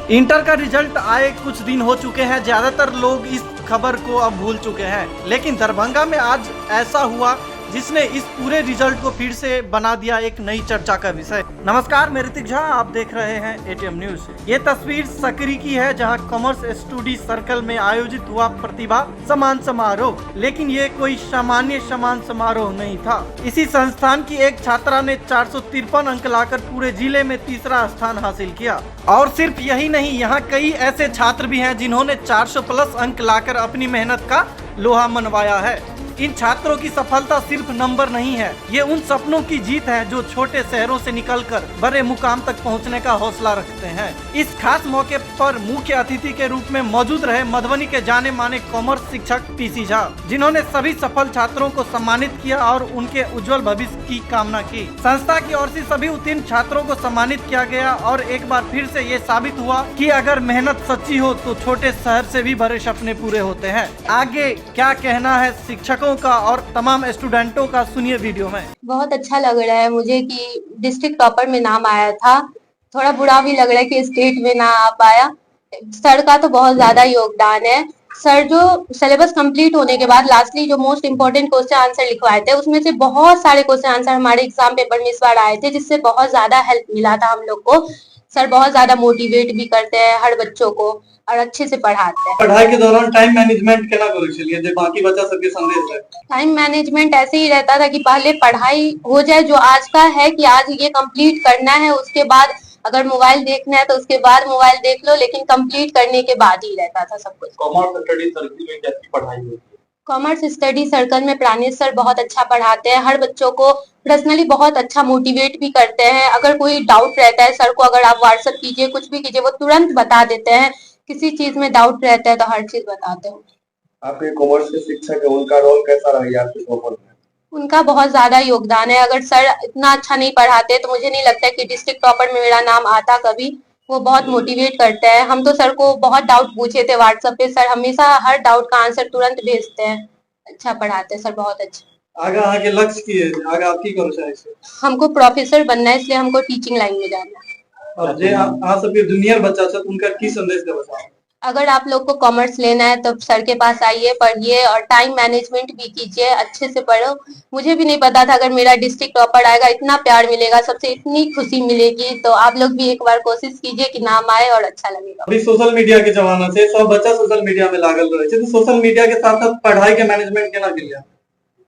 Inter का result आए कुछ दिन हो चुके हैं, ज्यादातर लोग इस खबर को अब भूल चुके हैं, लेकिन दरभंगा में आज ऐसा हुआ जिसने इस पूरे रिजल्ट को फिर से बना दिया एक नई चर्चा का विषय। नमस्कार, मैं ऋतिक झा, आप देख रहे हैं एटीएम न्यूज। ये तस्वीर सकरी की है जहां कॉमर्स स्टडी सर्कल में आयोजित हुआ प्रतिभा सम्मान समारोह, लेकिन ये कोई सामान्य सम्मान समारोह नहीं था। इसी संस्थान की एक छात्रा ने 453 अंक लाकर पूरे जिले में तीसरा स्थान हासिल किया। और सिर्फ यही नहीं, यहाँ कई ऐसे छात्र भी हैं जिन्होंने 400 प्लस अंक लाकर अपनी मेहनत का लोहा मनवाया है। इन छात्रों की सफलता सिर्फ नंबर नहीं है, ये उन सपनों की जीत है जो छोटे शहरों से निकलकर बड़े मुकाम तक पहुंचने का हौसला रखते हैं। इस खास मौके पर मुख्य अतिथि के रूप में मौजूद रहे मधुबनी के जाने माने कॉमर्स शिक्षक पीसी झा, जिन्होंने सभी सफल छात्रों को सम्मानित किया और उनके उज्जवल भविष्य की कामना की। संस्था की ओर से सभी उत्तीर्ण छात्रों को सम्मानित किया गया और एक बार फिर से ये साबित हुआ कि अगर मेहनत सच्ची हो तो छोटे शहर से भी बड़े सपने पूरे होते हैं। आगे क्या कहना है शिक्षकों का और तमाम स्टूडेंटों का, सुनिए वीडियो में। बहुत अच्छा लग रहा है मुझे कि डिस्ट्रिक्ट टॉपर में नाम आया था। थोड़ा बुरा भी लग रहा है कि स्टेट में ना आ पाया। सर का तो बहुत ज्यादा योगदान है। सर जो सिलेबस कंप्लीट होने के बाद लास्टली जो मोस्ट इम्पोर्टेंट क्वेश्चन आंसर लिखवाए थे, उसमें से बहुत सारे क्वेश्चन आंसर हमारे एग्जाम पेपर में इस बार आए थे, जिससे बहुत ज्यादा हेल्प मिला था हम लोग को। सर बहुत ज्यादा मोटिवेट भी करते हैं हर बच्चों को और अच्छे से पढ़ाते हैं। पढ़ाई के दौरान टाइम मैनेजमेंट केना करै छलियै जे बाकी बच्चा सबके संदेश है? टाइम मैनेजमेंट ऐसे ही रहता था कि पहले पढ़ाई हो जाए, जो आज का है कि आज ये कंप्लीट करना है, उसके बाद अगर मोबाइल देखना है तो उसके बाद मोबाइल देख लो, लेकिन कंप्लीट करने के बाद ही रहता था सब कुछ। कॉमर्स स्टडी सर्कल में कैसी पढ़ाई होती है? कॉमर्स स्टडी सर्कल में प्राणेश सर बहुत अच्छा पढ़ाते हैं। हर बच्चों को पर्सनली बहुत अच्छा मोटिवेट भी करते हैं। अगर कोई डाउट रहता है सर को अगर आप व्हाट्सएप कीजिए, कुछ भी कीजिए, वो तुरंत बता देते हैं। किसी चीज में डाउट रहता है तो हर चीज बताते हैं। आपके कॉमर्स के शिक्षक है, उनका रोल कैसा रहा आपके टॉपर में? उनका बहुत ज्यादा योगदान है। अगर सर इतना अच्छा नहीं पढ़ाते तो मुझे नहीं लगता कि डिस्ट्रिक्ट टॉपर में मेरा नाम आता कभी। वो बहुत मोटिवेट करते हैं। हम तो सर को बहुत डाउट पूछे थे व्हाट्सएप पे, सर हमेशा हर डाउट का आंसर तुरंत भेजते हैं। अच्छा पढ़ाते हैं सर, बहुत अच्छा। आगे आगे लक्ष्य की है, आगे आप की करो चाहे? हमको प्रोफेसर बनना है, इसलिए हमको टीचिंग लाइन में जाना है। और जे आप सबके जूनियर बच्चा छ उनका की संदेश देबो चाहे? अगर आप लोग को कॉमर्स लेना है तो सर के पास आइए, पढ़िए और टाइम मैनेजमेंट भी कीजिए, अच्छे से पढ़ो। मुझे भी नहीं पता था अगर मेरा डिस्ट्रिक्ट टॉपर आएगा इतना प्यार मिलेगा, सबसे इतनी खुशी मिलेगी। तो आप लोग भी एक बार कोशिश कीजिए कि नाम आए और अच्छा लगेगा। अभी सोशल मीडिया के जमाना से सब बच्चा सोशल मीडिया में लागल रहे छै, तो सोशल मीडिया के साथ साथ पढ़ाई के मैनेजमेंट केना करिए?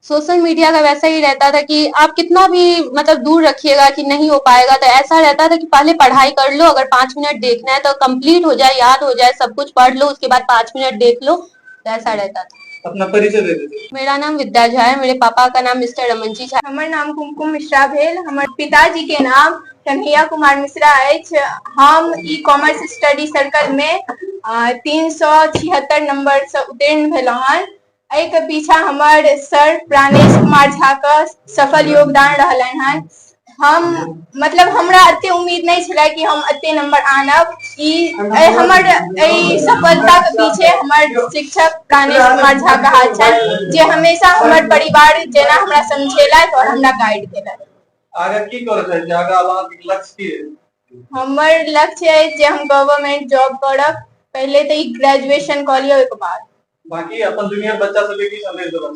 सोशल मीडिया का वैसा ही रहता था कि आप कितना भी मतलब दूर रखिएगा कि नहीं हो पाएगा, तो ऐसा रहता था कि पहले पढ़ाई कर लो, अगर 5 मिनट देखना है तो कंप्लीट हो जाए, याद हो जाए, सब कुछ पढ़ लो, उसके बाद 5 मिनट देख लो, तो ऐसा रहता था। अपना परिचय दे दीजिए। मेरा नाम विद्या झा है, मेरे पापा का नाम मिस्टर रमन जी झा। हमर नाम कुमकुम मिश्रा भेल। हमर पिताजी के नाम कन्हैया कुमार मिश्रा अछि। हम ई कॉमर्स स्टडी सर्कल में 376 नंबर से उत्तीर्ण भेलहुँ हन। एहि के पीछा हमर सर प्राणेश कुमार झा का सफल योगदान रहलन हन। हम मतलब हमरा अते उम्मीद नहीं छला कि हम अते नंबर आनब। हमर सफलता के पीछे हमर शिक्षक प्राणेश कुमार झा का हाथ छनि, जे हमेशा हमर परिवार जेना हमरा समझेलथि और हमरा गाइड केलथि। आगे की करय छै? आगे अहाँके लक्ष्य की है? हमर लक्ष्य है जे हम गवर्नमेंट जॉब करब। पहले तो ई ग्रेजुएशन कऽ लियौ, ओहिके बाद बाकी अपन जूनियर बच्चा सबके की संदेश देबो?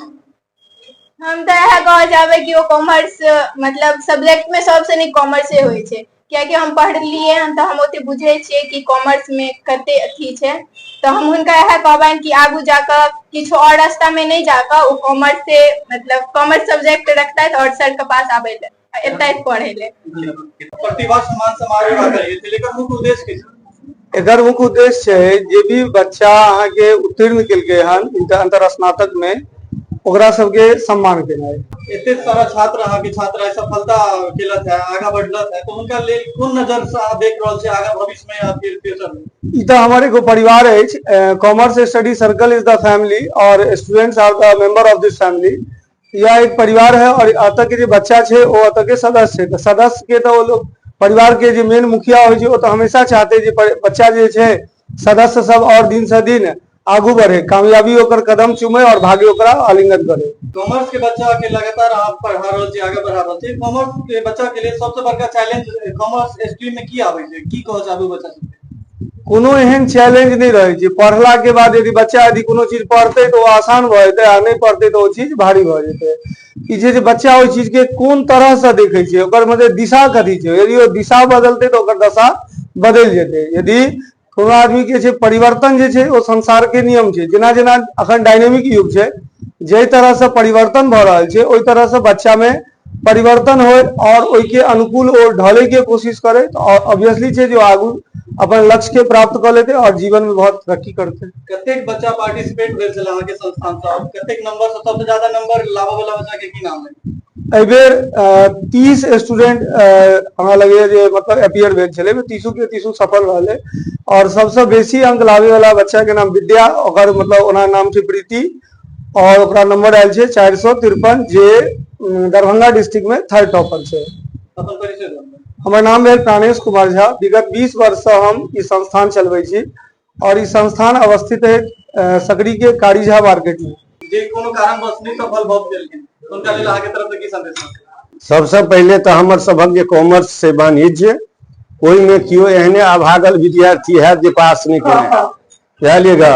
हम तो यह कह जाबे कि वो कॉमर्स मतलब सब्जेक्ट में सबसे नीक कॉमर्से होय छै, कियाकि हम पढ़लिए हन तो हम ओते बुझे छियै कि कॉमर्स में कते अथी छै। तो हम हुनका यह कहबनि कि आगू जाकर किछु और रास्ता में नहीं जाकर वो कॉमर्स से मतलब कॉमर्स सब्जेक्ट रखता और सर के पास आबे ले, एतै पढ़े ले। प्रतिभा सम्मान समारोह का करिए, लेकिन मुख्य उद्देश्य की छै? एकर मुख्य उद्देश्य है जे भी बच्चा अहाँ के उत्तीर्ण केलकै हन अंतर स्नातक में, ओकरा सबके सम्मान केना है। एते सारा छात्र अहाँ के छात्र है सफलता केलत है, आगा बढ़लत है, तो उनका लेल कोन नजर से अहाँ देख रहल छै आगा भविष्य में या फिर फ्यूचर में? ई तो हमारे को परिवार है। Commerce study circle is the family और students are the member of this family. यह एक परिवार है और अतः के जो बच्चा छे वो अतः के सदस्य है। सदस्य के तो वो लोग परिवार के जो मेन मुखिया हो वो तो हमेशा चाहते हैं बच्चा जो है सदस्य सब और दिन से दिन आगू बढ़े, कामयाबी होकर कदम चूमे और भागे ओकरा आलिंगन करे। कॉमर्स के बच्चा के लगातार आप पढ़ा रहल छी, आगे बढ़ा रहल छी। कॉमर्स के बच्चा के लिए सबसे बड़का चैलेंज कॉमर्स स्ट्रीम में की आबै छै, की कह चाहबू बच्चा सबके? कोनो एहन चैलेंज नहीं रहे छै। पढ़ला के बाद यदि बच्चा यदि कोनो चीज पढ़ते तो आसान भ जेतै आ नहीं पढ़ते तो वो चीज भारी भ जेतै। ई जे बच्चा ओहि चीज के कोन तरह से देखे छै, ओकर मतलब दिशा कथी छै, यदि वो दिशा बदलते तो ओकर दशा बदल जेतै। यदि कोनो आदमी के छै परिवर्तन जे छै ओ संसार के नियम छै। जेना जेना अखन डायनेमिक युग छै, जे तरह से परिवर्तन भ रहल छै ओहि तरह से बच्चा में परिवर्तन हो और ओहि के अनुकूल ओ ढले के कोशिश करे तो ऑब्वियसली छै जो आगू अपन लक्ष्य के प्राप्त कर लेते और जीवन में बहुत तरक्की करते। कतेक बच्चा पार्टिसिपेट भेल छल अहाँ के संस्थान से, कतेक नंबर से सबसे ज्यादा नंबर लावा वाला बच्चा के की नाम है? एहि बेर 30 स्टूडेंट हमरा लगे जे मतलब अपियर भेल छले, 30 के 30 सफल रहले और सबसे बेसी अंक लावे वाला बच्चा के नाम विद्या, ओकर मतलब ओना नाम छै प्रीति और ओकरा नंबर आयल छै 453, जे दरभंगा डिस्ट्रिक्ट में थर्ड टॉपर छै। अपन परिचय दो। हमर नाम है प्राणेश कुमार झा। विगत 20 वर्ष से हम ई संस्थान चलबै छी और ई संस्थान अवस्थित है सकरी के कारी झा मार्केट में। जे कोनो कारणवश नहीं सफल भ गेलखिन उनका लेल अहाँ के तरफ से की संदेश है? सबसे पहले तो हमर सबक जे कॉमर्स से वाणिज्य ओहि में कियो एहने अभागल विद्यार्थी है जे पास नहीं करे, बुझलिएगा।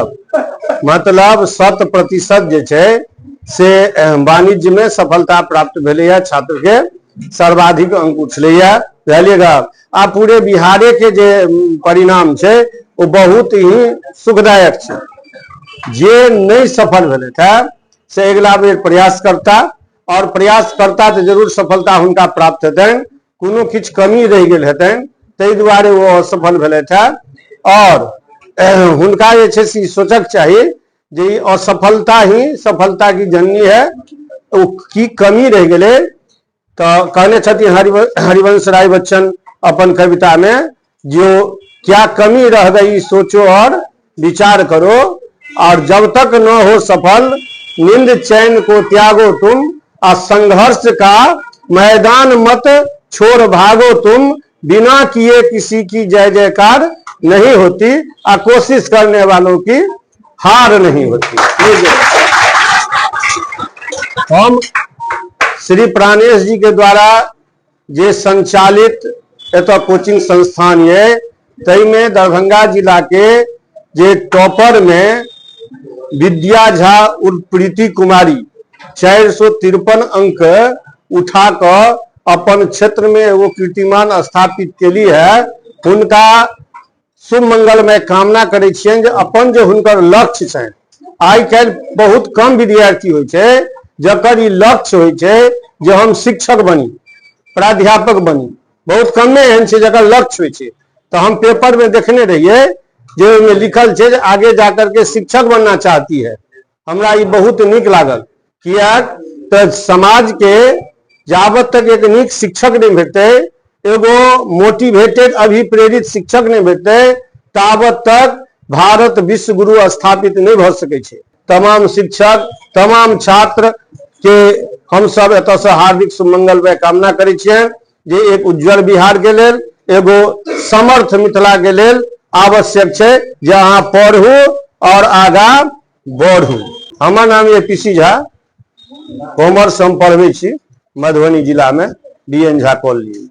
मतलब 100% जे छै से वाणिज्य में सफलता प्राप्त भेले है, छात्र के सर्वाधिक अंक उठले है, बुझलिएगा। आ पूरे बिहारे के जे परिणाम छै वो बहुत ही सुखदायक छै। जे नहीं सफल भेले थे से अगला बेर प्रयास करता और प्रयास करता तो जरूर सफलता हुनका प्राप्त हेतनि। कोनो किछु कमी रह गेल हेतनि ताहि दुआरे वो असफल भेले थे और हुनका जे छै से सोचक चाही जे असफलता ही सफलता की जननी है। वो की कमी रह गेले तो कहने छथिन हरिवंश राय बच्चन अपन कविता में, जो क्या कमी रह गई सोचो और विचार करो और जब तक न हो सफल नींद चैन को त्यागो तुम, और संघर्ष का मैदान मत छोड़ भागो तुम, बिना किए किसी की जय जयकार नहीं होती, और कोशिश करने वालों की हार नहीं होती। हम श्री प्राणेश जी के द्वारा जे संचालित एतो कोचिंग संस्थान है, तई में दरभंगा जिला के जे टॉपर में विद्या झा उर्फ प्रीति कुमारी 453 अंक उठाकर अपन क्षेत्र में वो कीर्तिमान स्थापित केली है। उनका शुभ मंगल में कामना करे छियनि जे अपन जे हुनकर लक्ष्य छनि। आइ काल्हि बहुत कम विद्यार्थी होइ छै जकर ई लक्ष्य होइ छै जे हम शिक्षक बनी, प्राध्यापक बनी, बहुत कमे एहन छै जकर लक्ष्य होइ छै। तो हम पेपर में देखने रहिए जो में लिखल छै जे आगे जाकर के शिक्षक बनना चाहती है। हमरा ई बहुत नीक लागल, किया तो समाज के जाबत तक एक नीक शिक्षक नहीं भेटते, एगो मोटिवेटेड अभिप्रेरित शिक्षक नहीं भेटते, ताबत तक भारत विश्व गुरु स्थापित नहीं भ सकै छै। तमाम शिक्षक तमाम छात्र के हम सब एतऽ से हार्दिक सुमंगल में कामना करै छियनि जे एक उज्जवल बिहार के लेल, एगो समर्थ मिथिला के लेल आवश्यक छै जे अहाँ पढ़ू और आगा बढ़ू। हमर नाम ये पीसी झा, कॉमर्स हम पढ़बै छी मधुबनी जिला में DN झा कॉलेज।